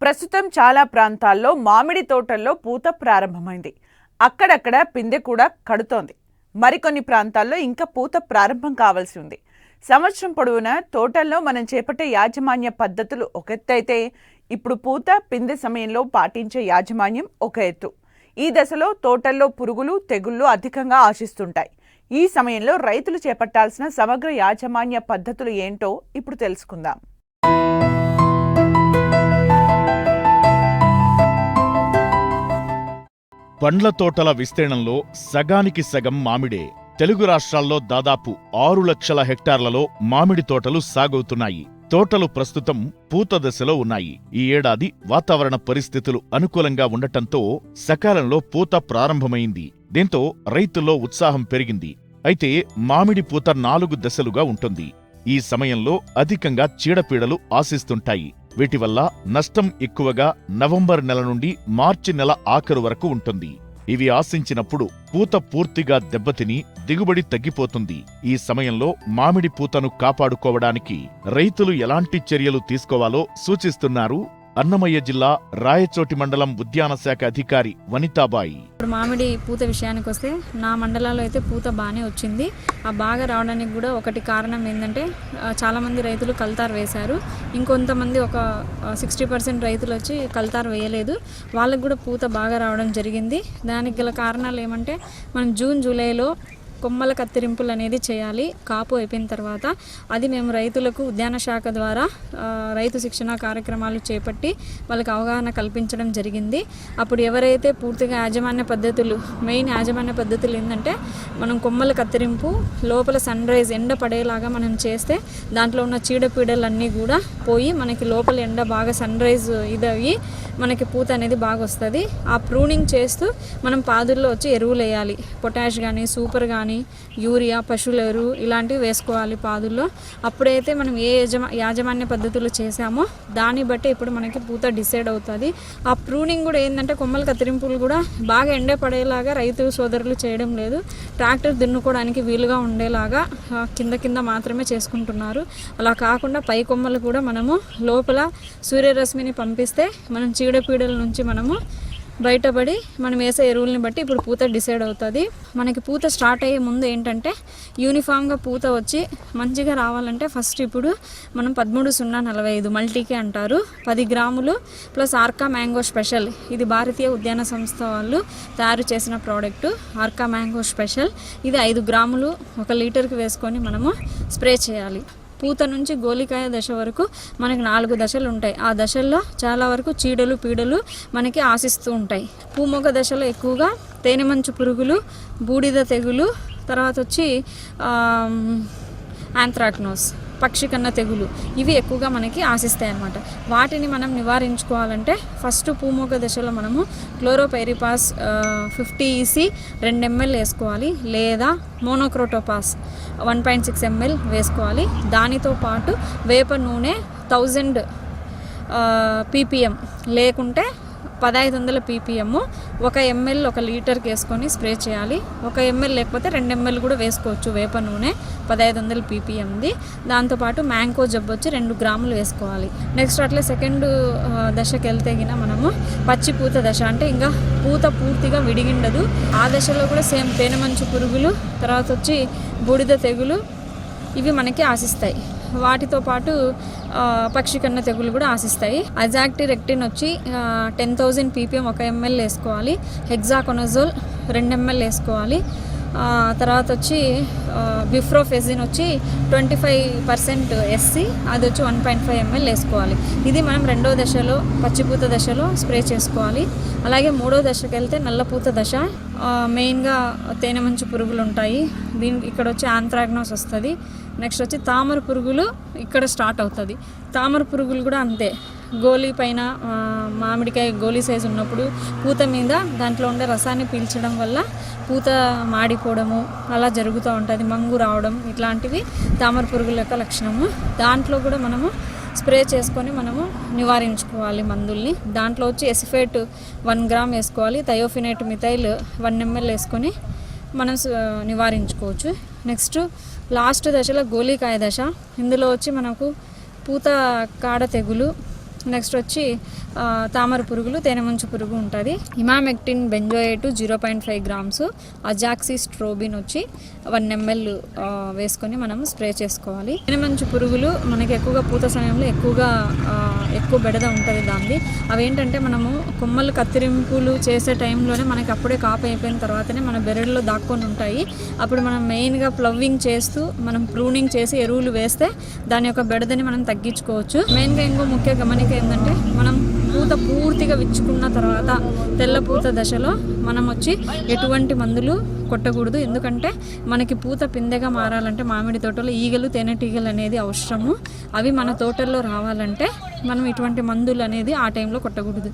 ప్రస్తుతం చాలా ప్రాంతాల్లో మామిడి తోటల్లో పూత ప్రారంభమైంది. అక్కడక్కడ పిందె కూడా కడుతోంది. మరికొన్ని ప్రాంతాల్లో ఇంకా పూత ప్రారంభం కావాల్సి ఉంది. సంవత్సరం పొడవునా తోటల్లో మనం చేపట్టే యాజమాన్య పద్ధతులు ఒక ఎత్తు అయితే, ఇప్పుడు పూత పిందె సమయంలో పాటించే యాజమాన్యం ఒక ఎత్తు. ఈ దశలో తోటల్లో పురుగులు, తెగుళ్లు అధికంగా ఆశిస్తుంటాయి. ఈ సమయంలో రైతులు చేపట్టాల్సిన సమగ్ర యాజమాన్య పద్ధతులు ఏంటో ఇప్పుడు తెలుసుకుందాం. పండ్ల తోటల విస్తీర్ణంలో సగానికి సగం మామిడే. తెలుగు రాష్ట్రాల్లో దాదాపు 6 లక్షల హెక్టార్లలో మామిడి తోటలు సాగవుతున్నాయి. తోటలు ప్రస్తుతం పూత దశలో ఉన్నాయి. ఈ ఏడాది వాతావరణ పరిస్థితులు అనుకూలంగా ఉండటంతో సకాలంలో పూత ప్రారంభమైంది. దీంతో రైతుల్లో ఉత్సాహం పెరిగింది. అయితే మామిడి పూత 4 దశలుగా ఉంటుంది. ఈ సమయంలో అధికంగా చీడపీడలు ఆశిస్తుంటాయి. వీటి వల్ల నష్టం ఎక్కువగా నవంబర్ నెల నుండి మార్చి నెల ఆఖరు వరకు ఉంటుంది. ఇవి ఆశించినప్పుడు పూత పూర్తిగా దెబ్బతిని దిగుబడి తగ్గిపోతుంది. ఈ సమయంలో మామిడి పూతను కాపాడుకోవడానికి రైతులు ఎలాంటి చర్యలు తీసుకోవాలో సూచిస్తున్నారు అన్నమయ్య జిల్లా రాయచోటి మండలం ఉద్యాన శాఖ అధికారి వనితాబాయి. ఇప్పుడు మామిడి పూత విషయానికి వస్తే నా మండలాల్లో అయితే పూత బాగానే వచ్చింది. ఆ బాగా రావడానికి కూడా ఒకటి కారణం ఏంటంటే చాలామంది రైతులు కల్తార్ వేశారు. ఇంకొంతమంది ఒక 60% రైతులు వచ్చి కల్తార్ వేయలేదు. వాళ్ళకు కూడా పూత బాగా రావడం జరిగింది. దానికి గల కారణాలు ఏమంటే, మనం జూన్ జూలైలో కొమ్మల కత్తిరింపులు అనేది చేయాలి. కాపు అయిపోయిన తర్వాత అది మేము రైతులకు ఉద్యాన శాఖ ద్వారా రైతు శిక్షణ కార్యక్రమాలు చేపట్టి వాళ్ళకి అవగాహన కల్పించడం జరిగింది. అప్పుడు ఎవరైతే పూర్తిగా యాజమాన్య పద్ధతులు, మెయిన్ యాజమాన్య పద్ధతులు ఏంటంటే, మనం కొమ్మల కత్తిరింపు లోపల సన్ రైజ్ ఎండ పడేలాగా మనం చేస్తే దాంట్లో ఉన్న చీడపీడలన్నీ కూడా పోయి మనకి లోపల ఎండ బాగా సన్ రైజ్ ఇదవి మనకి పూత అనేది బాగా వస్తుంది. ఆ ప్రూనింగ్ చేస్తూ మనం పాదుల్లో వచ్చి ఎరువులు వేయాలి. పొటాష్ కానీ, సూపర్ కానీ, యూరియా, పశువుల ఎరువు ఇలాంటివి వేసుకోవాలి పాదుల్లో. అప్పుడైతే మనం ఏ యాజమాన్య పద్ధతులు చేసామో దాన్ని బట్టి ఇప్పుడు మనకి పూత డిసైడ్ అవుతుంది. ఆ ప్రూనింగ్ కూడా ఏంటంటే, కొమ్మల కత్తిరింపులు కూడా బాగా ఎండ పడేలాగా రైతు సోదరులు చేయడం లేదు. ట్రాక్టర్ దున్నుకోవడానికి వీలుగా ఉండేలాగా కింద మాత్రమే చేసుకుంటున్నారు. అలా కాకుండా పై కొమ్మలు కూడా మనము లోపల సూర్యరశ్మిని పంపిస్తే మనం చీడపీడల నుంచి మనము బయటపడి మనం వేసే ఎరువుల్ని బట్టి ఇప్పుడు పూత డిసైడ్ అవుతుంది. మనకి పూత స్టార్ట్ అయ్యే ముందు ఏంటంటే, యూనిఫామ్గా పూత వచ్చి మంచిగా రావాలంటే ఫస్ట్ ఇప్పుడు మనం 13-0-45 మల్టీకే అంటారు, 10 గ్రాములు ప్లస్ ఆర్కా మ్యాంగో స్పెషల్. ఇది భారతీయ ఉద్యాన సంస్థ వాళ్ళు తయారు చేసిన ప్రోడక్ట్ ఆర్కా మ్యాంగో స్పెషల్. ఇది 5 గ్రాములు 1 లీటర్కి వేసుకొని మనము స్ప్రే చేయాలి. పూత నుంచి గోలికాయ దశ వరకు మనకి 4 దశలు ఉంటాయి. ఆ దశల్లో చాలా వరకు చీడలు, పీడలు మనకి ఆశిస్తూ ఉంటాయి. పూమొగ్గ దశలో ఎక్కువగా తేనె మంచు పురుగులు, బూడిద తెగులు, తర్వాత వచ్చి యాంథ్రాక్నోస్, పక్షి కన్న తెగులు, ఇవి ఎక్కువగా మనకి ఆశిస్తాయి అన్నమాట. వాటిని మనం నివారించుకోవాలంటే ఫస్ట్ పూమొగ్గ దశలో మనము క్లోరోపైరిపాస్ 50 EC 2 ml వేసుకోవాలి, లేదా మోనోక్రోటోపాస్ 1.6 ml వేసుకోవాలి. దానితో పాటు వేప నూనె 1000 ppm లేకుంటే 1500 ppm 1 ml 1 లీటర్కి వేసుకొని స్ప్రే చేయాలి. 1 ml లేకపోతే 2 ml కూడా వేసుకోవచ్చు వేప నూనె 1500 ppmది. దాంతోపాటు మ్యాంగో జబ్బు వచ్చి 2 గ్రాములు వేసుకోవాలి. నెక్స్ట్ అట్లే సెకండ్ దశకి వెళ్తే గిన మనము పచ్చి పూత దశ, అంటే ఇంకా పూత పూర్తిగా విడిగిండదు. ఆ దశలో కూడా సేమ్ తేనె మంచు పురుగులు, తర్వాత వచ్చి బూడిద తెగులు, ఇవి మనకి ఆశిస్తాయి. వాటితో పాటు పక్షి కన్న తెగులు కూడా ఆశిస్తాయి. అజాక్టిరెక్టిన్ వచ్చి 10,000 ppm 1 ml వేసుకోవాలి. హెక్సాకొనజోల్ 2 ml వేసుకోవాలి. తర్వాత వచ్చి బిఫ్రోఫెజిన్ వచ్చి 25% SC, అది వచ్చి 1.5 ml వేసుకోవాలి. ఇది మనం 2వ దశలో పచ్చిపూత దశలో స్ప్రే చేసుకోవాలి. అలాగే 3వ దశకి వెళ్తే నల్లపూత దశ. మెయిన్గా తేనె మంచు పురుగులు ఉంటాయి. ఇక్కడ వచ్చి ఆంథ్రాక్నోస్ వస్తుంది. నెక్స్ట్ వచ్చి తామర పురుగులు ఇక్కడ స్టార్ట్ అవుతుంది. తామర పురుగులు కూడా అంతే, గోలీ పైన మామిడికాయ గోలీ సైజు ఉన్నప్పుడు పూత మీద దాంట్లో ఉండే రసాన్ని పీల్చడం వల్ల పూత మాడిపోవడము అలా జరుగుతూ ఉంటుంది, మంగు రావడం, ఇట్లాంటివి తామర పురుగుల యొక్క లక్షణము. దాంట్లో కూడా మనము స్ప్రే చేసుకొని మనము నివారించుకోవాలి మందుల్ని. దాంట్లో వచ్చి ఎసిఫేట్ 1 గ్రామ్ వేసుకోవాలి, థయోఫినేట్ మిథైల్ 1 ml వేసుకొని మనం నివారించుకోవచ్చు. నెక్స్ట్ లాస్ట్ దశలో గోలికాయ దశ. ఇందులో వచ్చి మనకు పూత కాడ తెగులు, నెక్స్ట్ వచ్చి తామర పురుగులు, తేనెమంచు పురుగు ఉంటుంది. ఇమామెక్టిన్ బెంజోయేట్ 0.5 గ్రామ్స్, అజాక్సిస్ట్రోబిన్ వచ్చి 1 ml వేసుకొని మనం స్ప్రే చేసుకోవాలి. తేనెమంచు పురుగులు మనకి ఎక్కువగా పూత సమయంలో ఎక్కువ బెడద ఉంటుంది దాన్ని. అవేంటంటే మనము కొమ్మలు కత్తిరింపులు చేసే టైంలోనే మనకి అప్పుడే కాపు అయిపోయిన తర్వాతనే మన బెరడులో దాక్కొని ఉంటాయి. అప్పుడు మనం మెయిన్గా ప్లవ్వింగ్ చేస్తూ మనం ప్రూనింగ్ చేసి ఎరువులు వేస్తే దాని యొక్క బెడదని మనం తగ్గించుకోవచ్చు. మెయిన్గా ఇంకో ముఖ్య గమనిక ఏంటంటే మనం పూత పూర్తిగా విచ్చుకున్న తర్వాత తెల్ల పూత దశలో మనం వచ్చి ఎటువంటి మందులు కొట్టకూడదు. ఎందుకంటే మనకి పూత పిందెగా మారాలంటే మామిడి తోటలో ఈగలు, తేనెటీగలు అనేది అవసరము. అవి మన తోటల్లో రావాలంటే మనం ఇటువంటి మందులు అనేది ఆ టైంలో కొట్టకూడదు.